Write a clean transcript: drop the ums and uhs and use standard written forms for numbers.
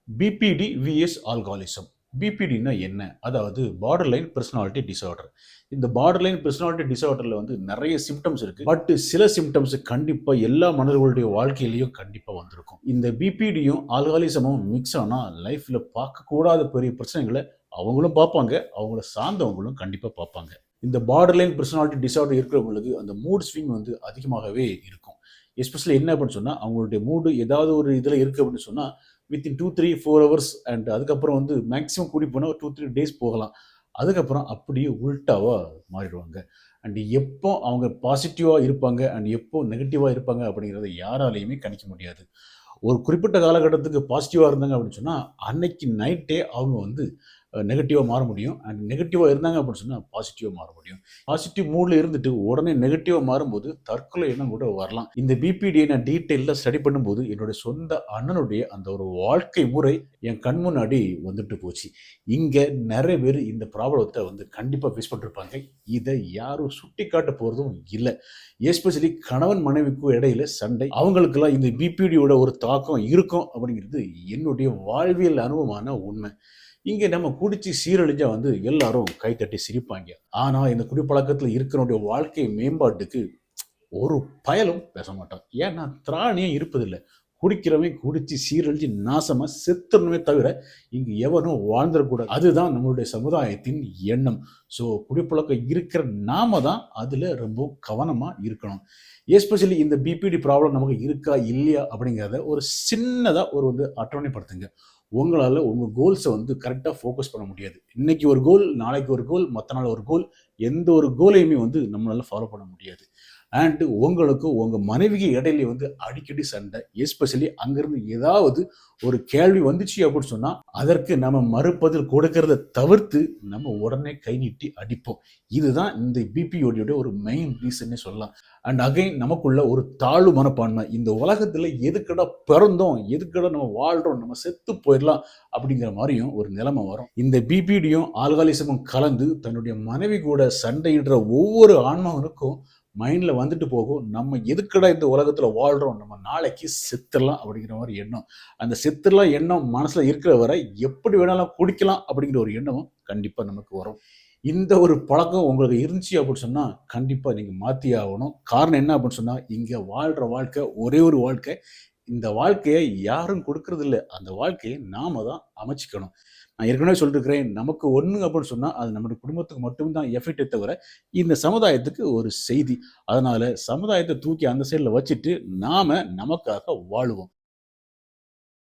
PPT vs ஆல்காலிசம். பிபிடின்னா என்ன? அதாவது border line personality disorder. இந்த பார்டர் லைன் பெர்சனாலிட்டி டிஸார்டர்ல வந்து நெறைய சிம்ப்டம்ஸ் இருக்கு. பட் சில சிம்ப்டம்ஸ் கண்டிப்பா எல்லா மனிதர்களுடைய வாழ்க்கையிலயும் கண்டிப்பா வந்திருக்கும். இந்த பிபிடியும் ஆல்காலிசமும் மிக்ஸ் ஆனா லைஃப்ல பார்க்கக்கூடாத பெரிய பிரச்சனைகள அவங்களும் பார்ப்பாங்க. அவங்கள சார்ந்தவங்களும் கண்டிப்பா பார்ப்பாங்க. இந்த பார்டர் லைன் பெர்சனாலிட்டி டிஸார்டர் இருக்கிறவங்களுக்கு அந்த மூட் ஸ்விங் வந்து அதிகமாகவே இருக்கும். எஸ்பெஷலி என்ன அப்படின்னு சொன்னா, அவங்களுடைய மூடு ஏதாவது ஒரு இதுல இருக்கு அப்படின்னு சொன்னா, வித்தின் 2, 3, 4 ஹவர்ஸ் அண்ட் அதுக்கப்புறம் வந்து மேக்ஸிமம் கூடி போனா 2, 3 டேஸ் போகலாம். அதுக்கப்புறம் அப்படியே உல்டாவா மாறிடுவாங்க. அண்ட் எப்போ அவங்க பாசிட்டிவா இருப்பாங்க அண்ட் எப்போ நெகட்டிவா இருப்பாங்க அப்படிங்கிறத யாராலயுமே கணிக்க முடியாது. ஒரு குறிப்பிட்ட காலகட்டத்துக்கு பாசிட்டிவா இருந்தாங்க அப்படின்னு சொன்னா, அன்னைக்கு நைட்டே அவங்க வந்து நெகட்டிவா மாற முடியும். அண்ட் நெகட்டிவா இருந்தாங்க அப்படின்னு சொன்னா, பாசிட்டிவா மாற முடியும். பாசிட்டிவ் மூட்ல இருந்துட்டு உடனே நெகட்டிவா மாறும்போது தற்கொலை எண்ணம் கூட வரலாம். இந்த பிபிடியை நான் டீட்டெயிலா ஸ்டடி பண்ணும்போது, என்னுடைய சொந்த அண்ணனுடைய அந்த ஒரு வாழ்க்கை முறை என் கண் முன்னாடி வந்துட்டு போச்சு. இங்க நெறைய பேரு இந்த ப்ராப்ளத்த வந்து கண்டிப்பா ஃபேஸ் பண்ணிருப்பாங்க. இத யாரும் சுட்டிக்காட்ட போறதும் இல்ல. எஸ்பெஷலி கணவன் மனைவிக்கும் இடையில சண்டை. அவங்களுக்கெல்லாம் இந்த பிபிடியோட ஒரு தாக்கம் இருக்கும் அப்படிங்கிறது என்னுடைய வாழ்வியல் அனுபவமான உண்மை. இங்க நம்ம குடிச்சு சீரழிஞ்சா வந்து எல்லாரும் கைத்தட்டி சிரிப்பாங்க. ஆனா இந்த குடிப்பழக்கத்துல இருக்கிறவனுடைய வாழ்க்கை மேம்பாட்டுக்கு ஒரு பயலும் பேச மாட்டான். ஏன்னா திராணியே இருப்பதில்ல. குடிக்கிறவன் குடிச்சு சீரழிஞ்சு நாசமா செத்துறணுமே தவிர இங்கு எவனும் வாழ்ந்துடக்கூடாது. அதுதான் நம்மளுடைய சமுதாயத்தின் எண்ணம். ஸோ குடிப்பழக்கம் இருக்கிற நாம தான் அதுல ரொம்ப கவனமா இருக்கணும். எஸ்பெஷலி இந்த பிபிடி ப்ராப்ளம் நமக்கு இருக்கா இல்லையா அப்படிங்கிறத ஒரு சின்னதா ஒரு வந்து அட்டவணைப்படுத்துங்க. உங்களால உங்க கோல்ஸை வந்து கரெக்டா ஃபோக்கஸ் பண்ண முடியாது. இன்னைக்கு ஒரு கோல், நாளைக்கு ஒரு கோல், மத்த நாள் ஒரு கோல். எந்த ஒரு கோலையுமே வந்து நம்மளால ஃபாலோ பண்ண முடியாது. அண்ட் உங்களுக்கும் உங்க மனைவிக்கு இடையில வந்து அடிக்கடி சண்டை. எஸ்பெஷலி அங்கிருந்து ஏதாவது ஒரு கேள்வி வந்துச்சு அப்படின்னு சொன்னா, அதற்கு நம்ம மறுபதில் கொடுக்கறத தவிர்த்து நம்ம உடனே கை நீட்டி அடிப்போம். இதுதான் இந்த பிபிஓடியோட ஒரு மெயின் ரீசன்னே சொல்லலாம். அண்ட் அகைன் நமக்குள்ள ஒரு தாழ்வு மனப்பான்மை. இந்த உலகத்துல எதுக்கடா பிறந்தோம், எதுக்கடா நம்ம வாழ்றோம், நம்ம செத்து போயிடலாம் அப்படிங்கிற மாதிரியும் ஒரு நிலைமை வரும். இந்த பிபிடியும் ஆல்காலிசமும் கலந்து தன்னுடைய மனைவி கூட சண்டையிடுற ஒவ்வொரு ஆன்மாவனுக்கும் மைண்ட்ல வந்துட்டு போகும். நம்ம எதுக்கடா இந்த உலகத்துல வாழ்றோம், நம்ம நாளைக்கு செத்துடலாம் அப்படிங்கிற மாதிரி எண்ணம். அந்த செத்துடலாம் எண்ணம் மனசுல இருக்கிற வரை எப்படி வேணாலும் குடிக்கலாம் அப்படிங்கிற ஒரு எண்ணமும் கண்டிப்பா நமக்கு வரும். இந்த ஒரு பழக்கம் உங்களுக்கு இருந்துச்சு அப்படின்னு சொன்னா, கண்டிப்பா நீங்க மாத்தியே ஆகணும். காரணம் என்ன அப்படின்னு சொன்னா, இங்க வாழ்ற வாழ்க்கை ஒரே ஒரு வாழ்க்கை. இந்த வாழ்க்கைய யாரும் குடுக்கறதில்ல. அந்த வாழ்க்கைய நாம தான் அமைச்சுக்கணும். நான் ஏற்கனவே சொல்லிருக்கிறேன், நமக்கு ஒண்ணு அப்படின்னு சொன்னா, அது நம்முடைய குடும்பத்துக்கு மட்டும் தான் எஃபெக்ட்டே தவிர, இந்த சமுதாயத்துக்கு ஒரு செய்தி. அதனால சமுதாயத்த தூக்கி அந்த சைடுல வச்சுட்டு, நாம நமக்காக வாழுவோம்.